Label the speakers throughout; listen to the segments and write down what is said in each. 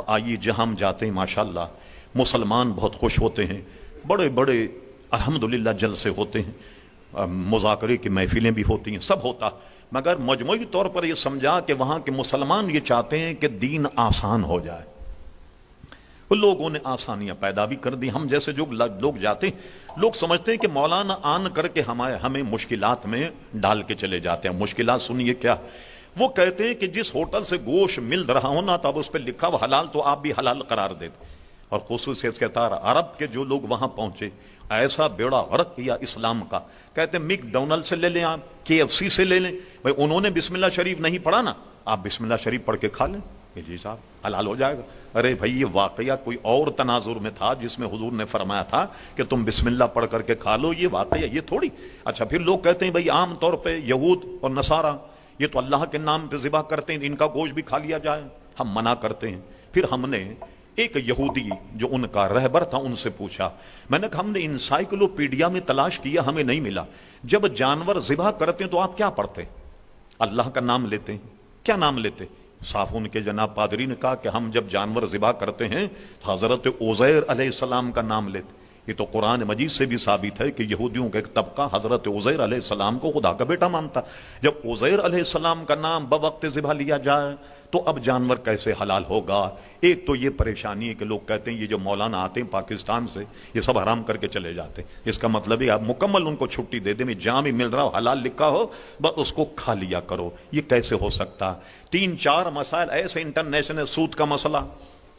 Speaker 1: آئیے جہاں ہم جاتے ہیں ماشاءاللہ مسلمان بہت خوش ہوتے ہیں، بڑے بڑے الحمدللہ جلسے ہوتے ہیں، مذاکرے کی محفلیں بھی ہوتی ہیں، سب ہوتا، مگر مجموعی طور پر یہ سمجھا کہ وہاں کے مسلمان یہ چاہتے ہیں کہ دین آسان ہو جائے۔ لوگوں نے آسانیاں پیدا بھی کر دی۔ ہم جیسے جو لوگ جاتے ہیں، لوگ سمجھتے ہیں کہ مولانا آن کر کے ہمیں مشکلات میں ڈال کے چلے جاتے ہیں۔ مشکلات سنیے کیا، وہ کہتے ہیں کہ جس ہوٹل سے گوشت مل رہا ہو نا، تو اب اس پہ لکھا ہوا حلال، تو آپ بھی حلال قرار دیتے۔ اور خصوصیت کے طور عرب کے جو لوگ وہاں پہنچے، ایسا بیڑا غرق کیا اسلام کا، کہتے ہیں میک ڈونلڈ سے لے لیں، آپ KFC سے لے لیں، بھائی انہوں نے بسم اللہ شریف نہیں پڑھا نا، آپ بسم اللہ شریف پڑھ کے کھا لیں، کہ جی صاحب حلال ہو جائے گا۔ ارے بھائی یہ واقعہ کوئی اور تناظر میں تھا جس میں حضور نے فرمایا تھا کہ تم بسم اللہ پڑھ کر کے کھا لو، یہ واقعہ یہ تھوڑی۔ اچھا پھر لوگ کہتے ہیں بھائی عام طور پہ یہود اور نصارہ یہ تو اللہ کے نام پہ ذبح کرتے ہیں، ان کا گوشت بھی کھا لیا جائے، ہم منع کرتے ہیں۔ پھر ہم نے ایک یہودی جو ان کا رہبر تھا ان سے پوچھا، میں نے کہا ہم نے انسائکلوپیڈیا میں تلاش کیا، ہمیں نہیں ملا، جب جانور ذبح کرتے ہیں تو آپ کیا پڑھتے ہیں؟ اللہ کا نام لیتے ہیں؟ کیا نام لیتے؟ صاف ان کے جناب پادری نے کہا کہ ہم جب جانور ذبح کرتے ہیں تو حضرت عزیر علیہ السلام کا نام لیتے۔ یہ تو قرآن مجید سے بھی ثابت ہے کہ یہودیوں کا ایک طبقہ حضرت عزیر علیہ السلام کو خدا کا بیٹا مانتا۔ جب عزیر علیہ السلام کا نام بوقت ذبح لیا جائے تو اب جانور کیسے حلال ہوگا؟ ایک تو یہ پریشانی ہے کہ لوگ کہتے ہیں یہ جو مولانا آتے ہیں پاکستان سے یہ سب حرام کر کے چلے جاتے ہیں، اس کا مطلب ہے آپ مکمل ان کو چھٹی دے دیں، جہاں بھی مل رہا ہو حلال لکھا ہو بس اس کو کھا لیا کرو۔ یہ کیسے ہو سکتا؟ 3-4 مسائل ایسے انٹرنیشنل، سود کا مسئلہ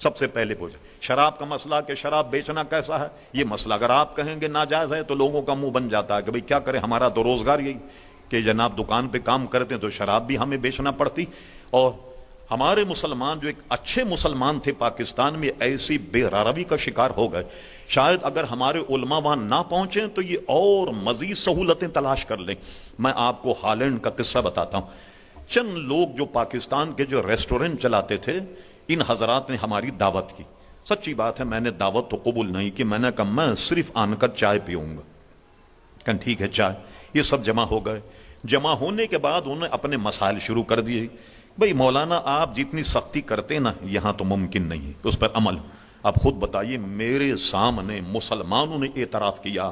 Speaker 1: سب سے پہلے پوچھے، شراب کا مسئلہ کہ شراب بیچنا کیسا ہے، یہ مسئلہ اگر آپ کہیں گے ناجائز ہے تو لوگوں کا منہ بن جاتا ہے کہ بھئی کیا کریں، ہمارا تو روزگار یہی کہ جناب دکان پہ کام کرتے ہیں تو شراب بھی ہمیں بیچنا پڑتی۔ اور ہمارے مسلمان جو ایک اچھے مسلمان تھے پاکستان میں ایسی بے روی کا شکار ہو گئے، شاید اگر ہمارے علماء وہاں نہ پہنچیں تو یہ اور مزید سہولتیں تلاش کر لیں۔ میں آپ کو ہالینڈ کا قصہ بتاتا ہوں۔ چند لوگ جو پاکستان کے جو ریسٹورنٹ چلاتے تھے، ان حضرات نے ہماری دعوت کی۔ سچی بات ہے میں نے دعوت تو قبول نہیں کی، میں نے کہا میں صرف آن کر چائے پیوں گا۔ کہ ٹھیک ہے چائے، یہ سب جمع ہو گئے۔ جمع ہونے کے بعد انہوں نے اپنے مسائل شروع کر دیے۔ بھئی مولانا آپ جتنی سختی کرتے نا یہاں تو ممکن نہیں اس پر عمل۔ اب خود بتائیے، میرے سامنے مسلمانوں نے اعتراف کیا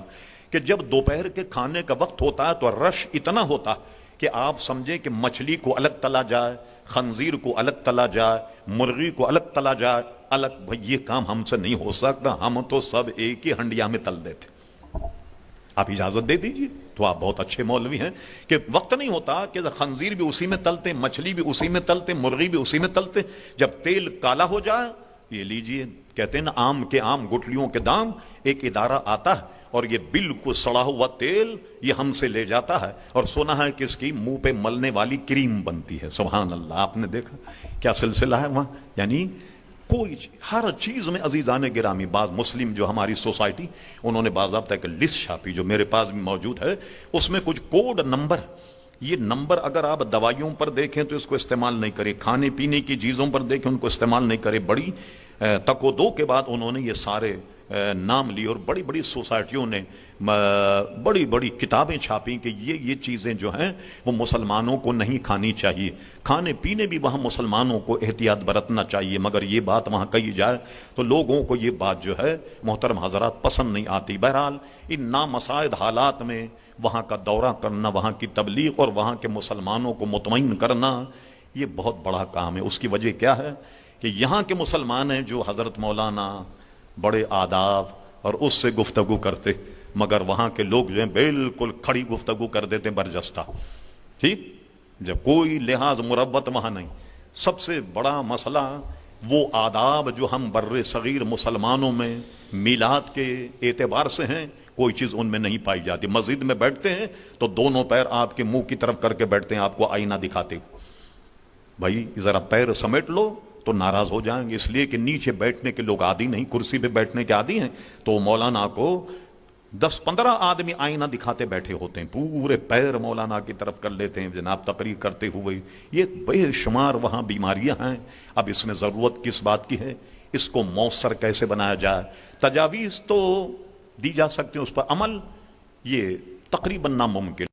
Speaker 1: کہ جب دوپہر کے کھانے کا وقت ہوتا ہے تو رش اتنا ہوتا کہ آپ سمجھیں کہ مچھلی کو الگ تلا جائے، خنزیر کو الگ تلا جائے، مرغی کو الگ تلا جائے الگ۔ بھئی یہ کام ہم سے نہیں ہو سکتا، ہم تو سب ایک ہی ہنڈیا میں تل دیتے۔ آپ اجازت دے دیجئے، تو آپ بہت اچھے مولوی ہیں کہ وقت نہیں ہوتا کہ خنزیر بھی اسی میں تلتے، مچھلی بھی اسی میں تلتے، مرغی بھی اسی میں تلتے، جب تیل کالا ہو جائے یہ لیجئے، کہتے ہیں نا آم کے آم گٹھلیوں کے دام، ایک ادارہ آتا ہے اور یہ بالکل سڑا ہوا تیل یہ ہم سے لے جاتا ہے، اور سنا ہے کہ اس کی منہ پہ ملنے والی کریم بنتی ہے۔ سبحان اللہ، آپ نے دیکھا کیا سلسلہ ہے وہاں؟ یعنی کوئی ہر چیز میں عزیزان گرامی، بعض مسلم جو ہماری سوسائٹی انہوں نے باضابطہ ایک لسٹ چھاپی جو میرے پاس بھی موجود ہے، اس میں کچھ کوڈ نمبر، یہ نمبر اگر آپ دوائیوں پر دیکھیں تو اس کو استعمال نہیں کریں، کھانے پینے کی چیزوں پر دیکھیں ان کو استعمال نہیں کریں۔ بڑی تک و دو کے بعد انہوں نے یہ سارے نام لیے، اور بڑی بڑی سوسائٹیوں نے بڑی بڑی کتابیں چھاپی کہ یہ چیزیں جو ہیں وہ مسلمانوں کو نہیں کھانی چاہیے۔ کھانے پینے بھی وہاں مسلمانوں کو احتیاط برتنا چاہیے، مگر یہ بات وہاں کہی جائے تو لوگوں کو یہ بات جو ہے محترم حضرات پسند نہیں آتی۔ بہرحال ان نامساعد حالات میں وہاں کا دورہ کرنا، وہاں کی تبلیغ اور وہاں کے مسلمانوں کو مطمئن کرنا یہ بہت بڑا کام ہے۔ اس کی وجہ کیا ہے کہ یہاں کے مسلمان ہیں جو حضرت مولانا بڑے آداب اور اس سے گفتگو کرتے، مگر وہاں کے لوگ جو ہیں بالکل کھڑی گفتگو کر دیتے برجستہ، ٹھیک، جب کوئی لحاظ مروت وہاں نہیں۔ سب سے بڑا مسئلہ وہ آداب جو ہم بر صغیر مسلمانوں میں میلاد کے اعتبار سے ہیں، کوئی چیز ان میں نہیں پائی جاتی۔ مسجد میں بیٹھتے ہیں تو دونوں پیر آپ کے منہ کی طرف کر کے بیٹھتے ہیں، آپ کو آئینہ دکھاتے، بھائی ذرا پیر سمیٹ لو تو ناراض ہو جائیں گے، اس لیے کہ نیچے بیٹھنے کے لوگ عادی نہیں، کرسی پہ بیٹھنے کے عادی ہیں، تو مولانا کو 10-15 آدمی آئینہ دکھاتے بیٹھے ہوتے ہیں، پورے پیر مولانا کی طرف کر لیتے ہیں جناب تقریر کرتے ہوئے۔ یہ بے شمار وہاں بیماریاں ہیں۔ اب اس میں ضرورت کس بات کی ہے؟ اس کو مؤثر کیسے بنایا جائے؟ تجاویز تو دی جا سکتے ہیں، اس پر عمل یہ تقریباً ناممکن۔